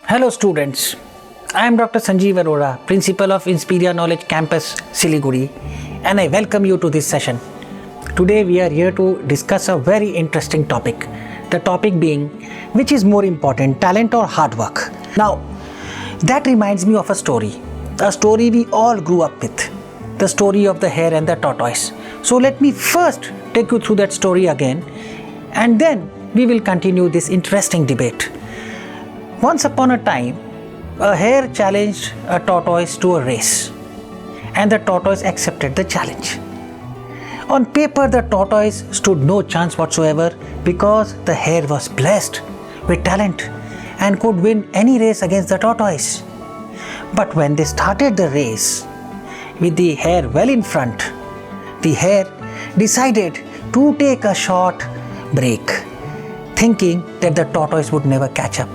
Hello students, I am Dr. Sanjeev Arora, Principal of Inspiria Knowledge Campus, Siliguri, and I welcome you to this session. Today we are here to discuss a very interesting topic. The topic being, which is more important, talent or hard work? Now, that reminds me of a story we all grew up with, the story of the hare and the tortoise. So let me first take you through that story again, and then we will continue this interesting debate. Once upon a time, a hare challenged a tortoise to a race, and the tortoise accepted the challenge. On paper, the tortoise stood no chance whatsoever because the hare was blessed with talent and could win any race against the tortoise. But when they started the race, with the hare well in front, the hare decided to take a short break, thinking that the tortoise would never catch up.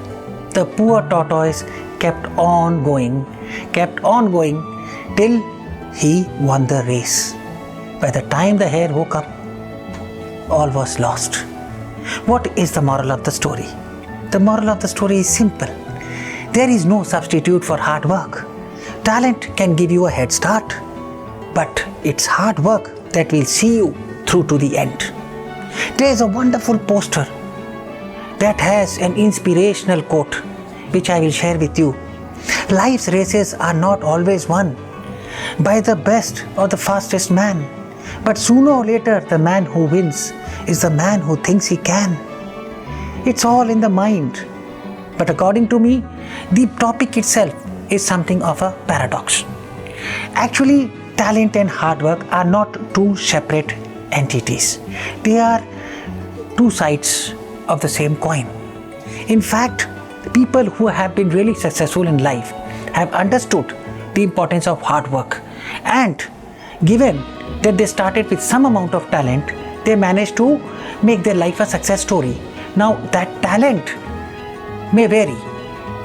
The poor tortoise kept on going till he won the race. By the time the hare woke up, all was lost. What is the moral of the story? The moral of the story is simple. There is no substitute for hard work. Talent can give you a head start, but it's hard work that will see you through to the end. There is a wonderful poster that has an inspirational quote which I will share with you. Life's races are not always won by the best or the fastest man, but sooner or later the man who wins is the man who thinks he can. It's all in the mind. But according to me, the topic itself is something of a paradox. Actually, talent and hard work are not two separate entities. They are two sides of the same coin. In fact, people who have been really successful in life have understood the importance of hard work, and given that they started with some amount of talent, they managed to make their life a success story. Now that talent may vary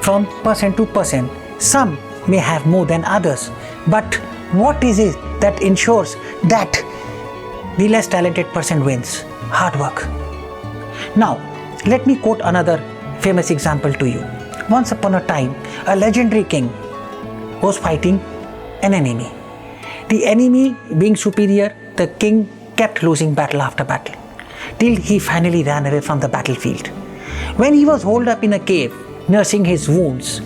from person to person. Some may have more than others, but what is it that ensures that the less talented person wins? Hard work. Now, let me quote another famous example to you. Once upon a time, a legendary king was fighting an enemy. The enemy being superior, the king kept losing battle after battle, till he finally ran away from the battlefield. When he was holed up in a cave, nursing his wounds,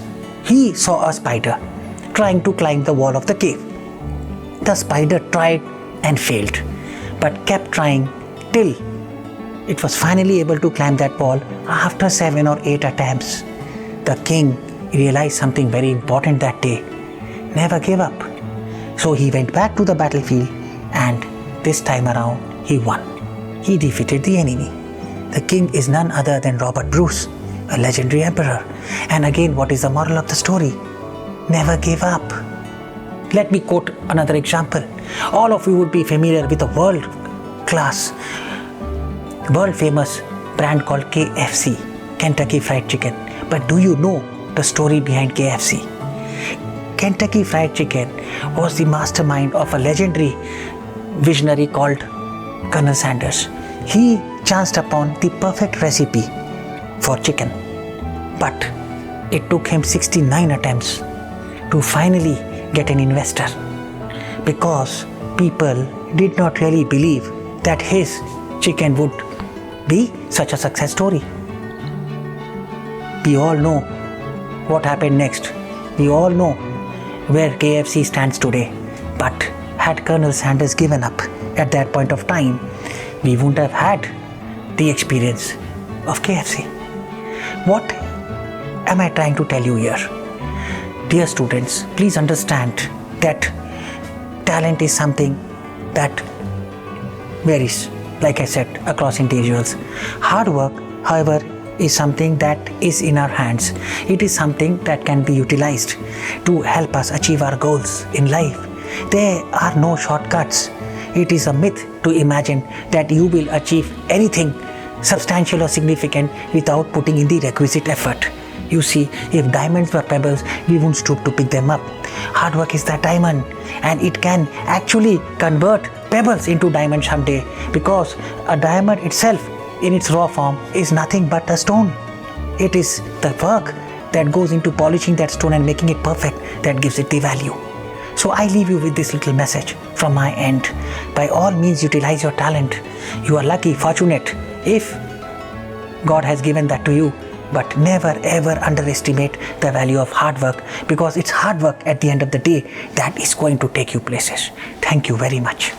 he saw a spider trying to climb the wall of the cave. The spider tried and failed, but kept trying till it was finally able to climb that wall after 7 or 8 attempts. The king realized something very important that day. Never give up. So he went back to the battlefield, and this time around he won. He defeated the enemy. The king is none other than Robert Bruce, a legendary emperor. And again, what is the moral of the story? Never give up. Let me quote another example. All of you would be familiar with a world-class, world-famous brand called KFC, Kentucky Fried Chicken. But do you know the story behind KFC? Kentucky Fried Chicken was the mastermind of a legendary visionary called Colonel Sanders. He chanced upon the perfect recipe for chicken, but it took him 69 attempts to finally get an investor, because people did not really believe that his chicken would be such a success story. We all know what happened next. We all know where KFC stands today. But had Colonel Sanders given up at that point of time, we wouldn't have had the experience of KFC. What am I trying to tell you here? Dear students, please understand that talent is something that varies, like I said, across individuals. Hard work, however, is something that is in our hands. It is something that can be utilized to help us achieve our goals in life. There are no shortcuts. It is a myth to imagine that you will achieve anything substantial or significant without putting in the requisite effort. You see, if diamonds were pebbles, we wouldn't stoop to pick them up. Hard work is that diamond, and it can actually convert pebbles into diamonds someday, because a diamond itself in its raw form is nothing but a stone. It is the work that goes into polishing that stone and making it perfect that gives it the value. So I leave you with this little message from my end. By all means, utilize your talent. You are lucky, fortunate if God has given that to you. But never ever underestimate the value of hard work, because it's hard work at the end of the day that is going to take you places. Thank you very much.